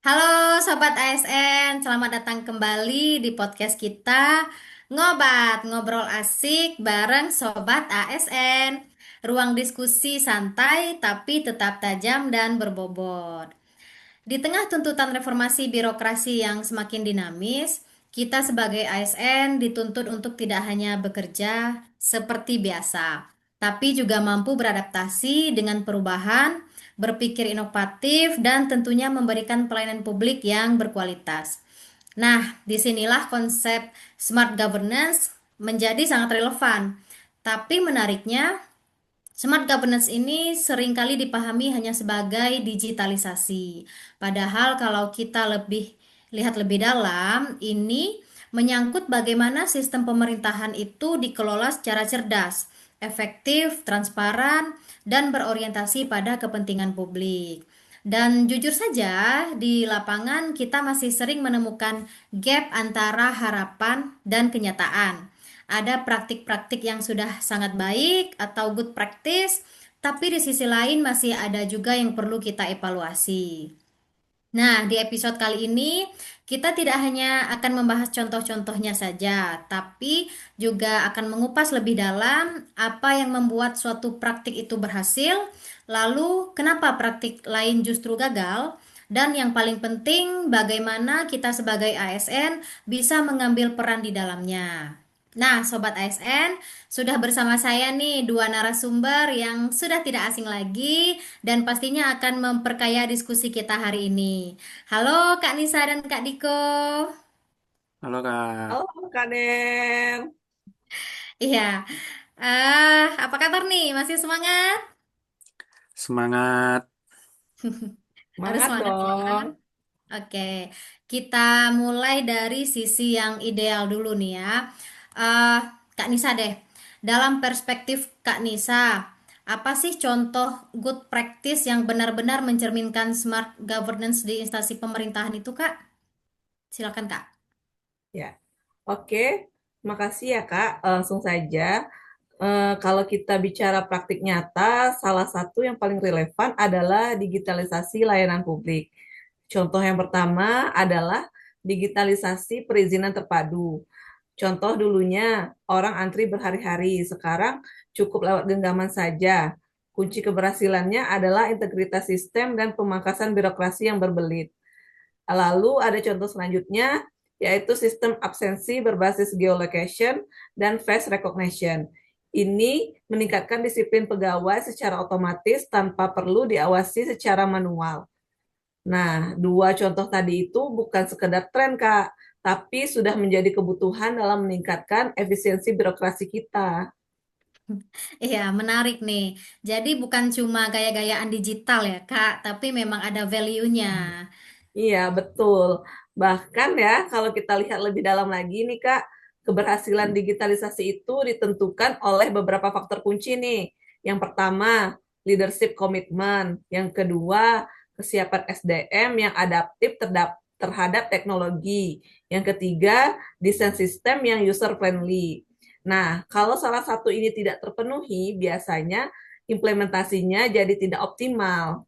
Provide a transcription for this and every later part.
Halo Sobat ASN, selamat datang kembali di podcast kita Ngobat, ngobrol asik bareng Sobat ASN. Ruang diskusi santai tapi tetap tajam dan berbobot. Di tengah tuntutan reformasi birokrasi yang semakin dinamis, kita sebagai ASN dituntut untuk tidak hanya bekerja seperti biasa, tapi juga mampu beradaptasi dengan perubahan, berpikir inovatif, dan tentunya memberikan pelayanan publik yang berkualitas. Nah, disinilah konsep smart governance menjadi sangat relevan. Tapi menariknya, smart governance ini seringkali dipahami hanya sebagai digitalisasi. Padahal kalau kita lihat lebih dalam, ini menyangkut bagaimana sistem pemerintahan itu dikelola secara cerdas, efektif, transparan, dan berorientasi pada kepentingan publik. Dan jujur saja, di lapangan kita masih sering menemukan gap antara harapan dan kenyataan. Ada praktik-praktik yang sudah sangat baik atau good practice, tapi di sisi lain masih ada juga yang perlu kita evaluasi. Nah, di episode kali ini kita tidak hanya akan membahas contoh-contohnya saja, tapi juga akan mengupas lebih dalam apa yang membuat suatu praktik itu berhasil, lalu kenapa praktik lain justru gagal, dan yang paling penting bagaimana kita sebagai ASN bisa mengambil peran di dalamnya. Nah, Sobat ASN, sudah bersama saya nih dua narasumber yang sudah tidak asing lagi dan pastinya akan memperkaya diskusi kita hari ini. Halo Kak Nisa dan Kak Diko. Halo Kak, Halo Kak Den, Iya, apa kabar nih? Masih semangat? semangat. Harus semangat semangat, semangat. dong. Oke, kita mulai dari sisi yang ideal dulu nih ya. Eh, Kak Nisa deh, dalam perspektif Kak Nisa, apa sih contoh good practice yang benar-benar mencerminkan smart governance di instansi pemerintahan itu, Kak? Silakan, Kak. Ya, oke. Makasih ya Kak. Langsung saja. Kalau kita bicara praktik nyata, salah satu yang paling relevan adalah digitalisasi layanan publik. Contoh yang pertama adalah digitalisasi perizinan terpadu. Contoh dulunya orang antri berhari-hari, sekarang cukup lewat genggaman saja. Kunci keberhasilannya adalah integritas sistem dan pemangkasan birokrasi yang berbelit. Lalu ada contoh selanjutnya, yaitu sistem absensi berbasis geolocation dan face recognition. Ini meningkatkan disiplin pegawai secara otomatis tanpa perlu diawasi secara manual. Nah, dua contoh tadi itu bukan sekedar tren, Kak, tapi sudah menjadi kebutuhan dalam meningkatkan efisiensi birokrasi kita. Iya, menarik nih. Jadi bukan cuma gaya-gayaan digital ya, Kak, tapi memang ada value-nya. Iya, betul. Bahkan ya, kalau kita lihat lebih dalam lagi nih, Kak, keberhasilan digitalisasi itu ditentukan oleh beberapa faktor kunci nih. Yang pertama, leadership komitmen. Yang kedua, kesiapan SDM yang adaptif terhadap teknologi. Yang ketiga, desain sistem yang user friendly. Nah, kalau salah satu ini tidak terpenuhi, biasanya implementasinya jadi tidak optimal.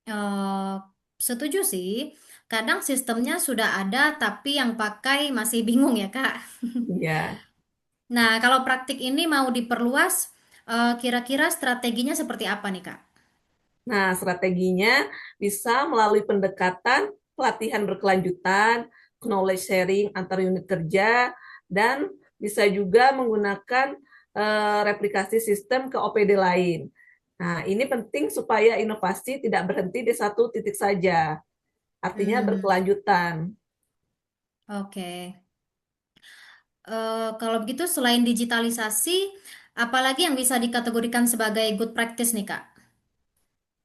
Eh, Setuju sih. Kadang sistemnya sudah ada, tapi yang pakai masih bingung ya, Kak. Ya. Nah, kalau praktik ini mau diperluas, kira-kira strateginya seperti apa nih, Kak? Nah, strateginya bisa melalui pendekatan pelatihan berkelanjutan, knowledge sharing antar unit kerja, dan bisa juga menggunakan replikasi sistem ke OPD lain. Nah, ini penting supaya inovasi tidak berhenti di satu titik saja, artinya Hmm, berkelanjutan. oke. Kalau begitu, selain digitalisasi, apalagi yang bisa dikategorikan sebagai good practice nih, Kak?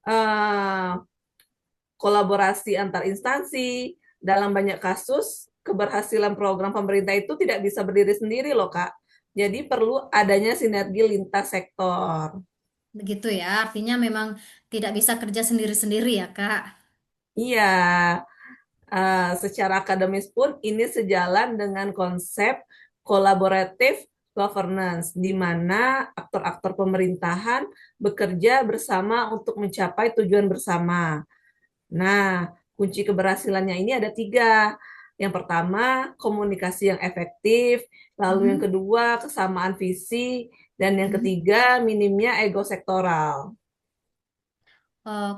Eh, Kolaborasi antar instansi, dalam banyak kasus, keberhasilan program pemerintah itu tidak bisa berdiri sendiri loh, Kak. Jadi perlu adanya sinergi lintas sektor. Begitu ya, artinya memang tidak bisa kerja sendiri-sendiri ya, Kak. Iya, secara akademis pun ini sejalan dengan konsep collaborative governance, di mana aktor-aktor pemerintahan bekerja bersama untuk mencapai tujuan bersama. Nah, Kunci keberhasilannya ini ada tiga. Yang pertama, komunikasi yang efektif. Lalu yang Mhm, kedua, kesamaan visi. Dan yang mhm. ketiga, minimnya ego sektoral.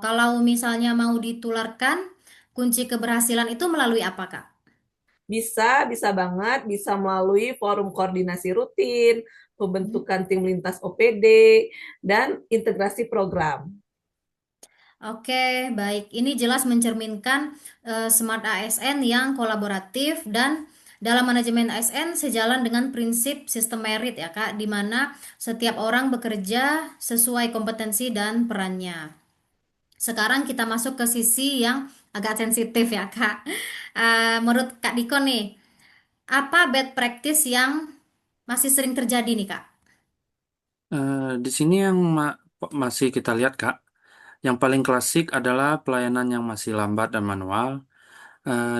Kalau misalnya mau ditularkan, kunci keberhasilan itu melalui apa, Kak? Bisa banget, bisa melalui forum koordinasi rutin, Mhm. pembentukan tim lintas OPD, dan integrasi program. Oke, baik. Ini jelas mencerminkan Smart ASN yang kolaboratif dan dalam manajemen ASN sejalan dengan prinsip sistem merit ya, Kak, di mana setiap orang bekerja sesuai kompetensi dan perannya. Sekarang kita masuk ke sisi yang agak sensitif ya, Kak. Menurut Kak Diko nih, apa bad practice yang masih sering terjadi nih, Kak? Di sini yang masih kita lihat, Kak, yang paling klasik adalah pelayanan yang masih lambat dan manual.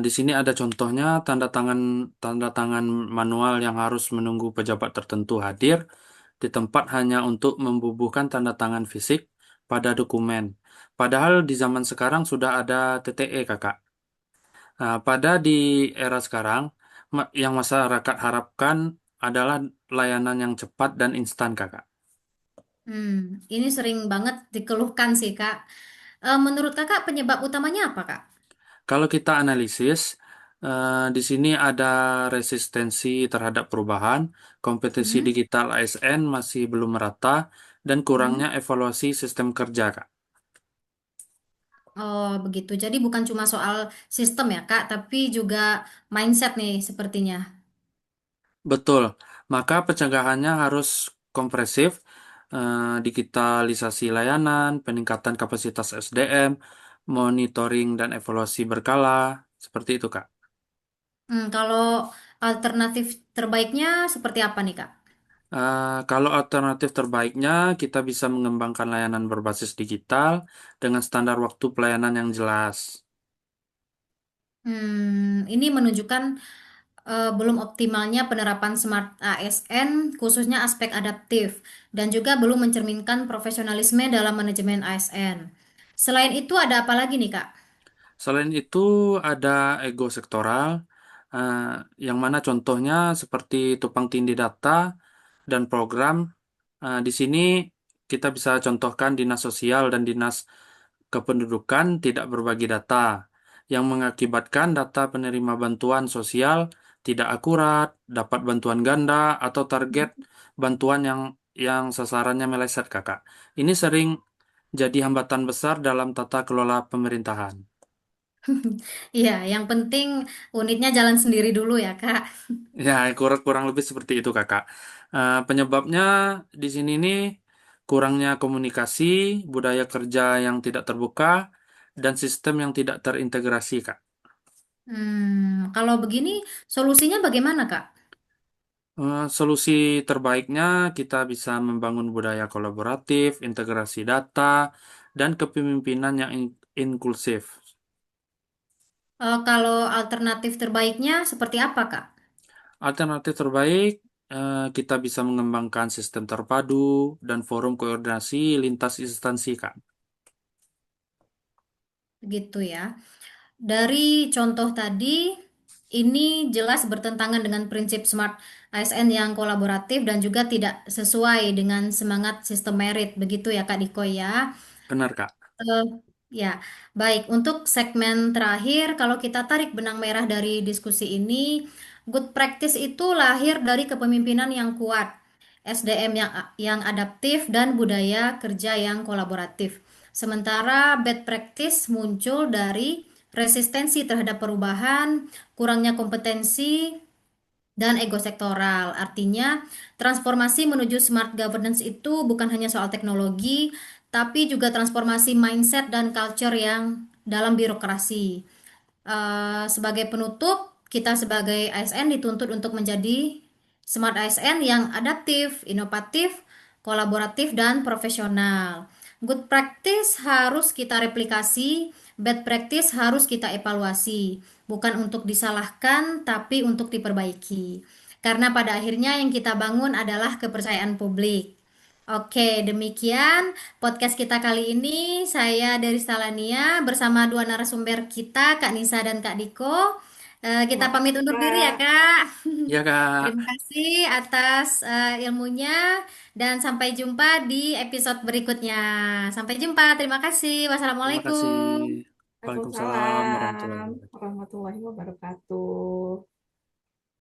Di sini ada contohnya tanda tangan manual yang harus menunggu pejabat tertentu hadir di tempat hanya untuk membubuhkan tanda tangan fisik pada dokumen. Padahal di zaman sekarang sudah ada TTE, Kakak. Pada di era sekarang, yang masyarakat harapkan adalah layanan yang cepat dan instan, Kakak. Ini sering banget dikeluhkan sih, Kak. Menurut Kakak penyebab utamanya apa, Kak? Kalau kita analisis, di sini ada resistensi terhadap perubahan, kompetensi Hmm? digital ASN masih belum merata, dan kurangnya Hmm? evaluasi sistem kerja, Kak. Oh, begitu. Jadi bukan cuma soal sistem ya, Kak, tapi juga mindset nih sepertinya. Betul, maka pencegahannya harus kompresif, digitalisasi layanan, peningkatan kapasitas SDM, monitoring dan evaluasi berkala, seperti itu, Kak. Kalau alternatif terbaiknya seperti apa nih, Kak? Kalau alternatif terbaiknya, kita bisa mengembangkan layanan berbasis digital dengan standar waktu pelayanan yang jelas. Ini menunjukkan belum optimalnya penerapan Smart ASN, khususnya aspek adaptif, dan juga belum mencerminkan profesionalisme dalam manajemen ASN. Selain itu, ada apa lagi nih, Kak? Selain itu, ada ego sektoral, eh, yang mana contohnya seperti tumpang tindih data dan program. Di sini kita bisa contohkan dinas sosial dan dinas kependudukan tidak berbagi data, yang mengakibatkan data penerima bantuan sosial tidak akurat, dapat bantuan ganda, atau target bantuan yang sasarannya meleset, Kakak. Ini sering jadi hambatan besar dalam tata kelola pemerintahan. Iya, yang penting unitnya jalan sendiri dulu ya, Kak. Ya, kurang kurang lebih seperti itu, Kakak. Penyebabnya di sini nih kurangnya komunikasi, budaya kerja yang tidak terbuka, dan sistem yang tidak terintegrasi, Kak. Kalau begini, solusinya bagaimana, Kak? Solusi terbaiknya kita bisa membangun budaya kolaboratif, integrasi data, dan kepemimpinan yang inklusif. Kalau alternatif terbaiknya seperti apa, Kak? Alternatif terbaik, kita bisa mengembangkan sistem terpadu dan forum koordinasi lintas instansi, Kak. Gitu ya. Dari contoh tadi, ini jelas bertentangan dengan prinsip Smart ASN yang kolaboratif dan juga tidak sesuai dengan semangat sistem merit. Begitu ya, Kak Diko ya. Benar, Kak. Eh, ya, baik. Untuk segmen terakhir, kalau kita tarik benang merah dari diskusi ini, good practice itu lahir dari kepemimpinan yang kuat, SDM yang adaptif, dan budaya kerja yang kolaboratif. Sementara bad practice muncul dari resistensi terhadap perubahan, kurangnya kompetensi, dan ego sektoral. Artinya, transformasi menuju smart governance itu bukan hanya soal teknologi, tapi juga transformasi mindset dan culture yang dalam birokrasi. Sebagai penutup, kita sebagai ASN dituntut untuk menjadi smart ASN yang adaptif, inovatif, kolaboratif, dan profesional. Good practice harus kita replikasi, bad practice harus kita evaluasi, bukan untuk disalahkan, tapi untuk diperbaiki. Karena pada akhirnya yang kita bangun adalah kepercayaan publik. Oke, demikian podcast kita kali ini. Saya dari Stalania bersama dua narasumber kita, Kak Nisa dan Kak Diko. Kita pamit Makasih, undur diri ya, Kak. Kak. Ya, Terima Kak. kasih atas ilmunya dan sampai jumpa di episode berikutnya. Sampai jumpa. Terima kasih. Terima kasih. Wassalamualaikum. Waalaikumsalam Waalaikumsalam warahmatullahi wabarakatuh. warahmatullahi wabarakatuh.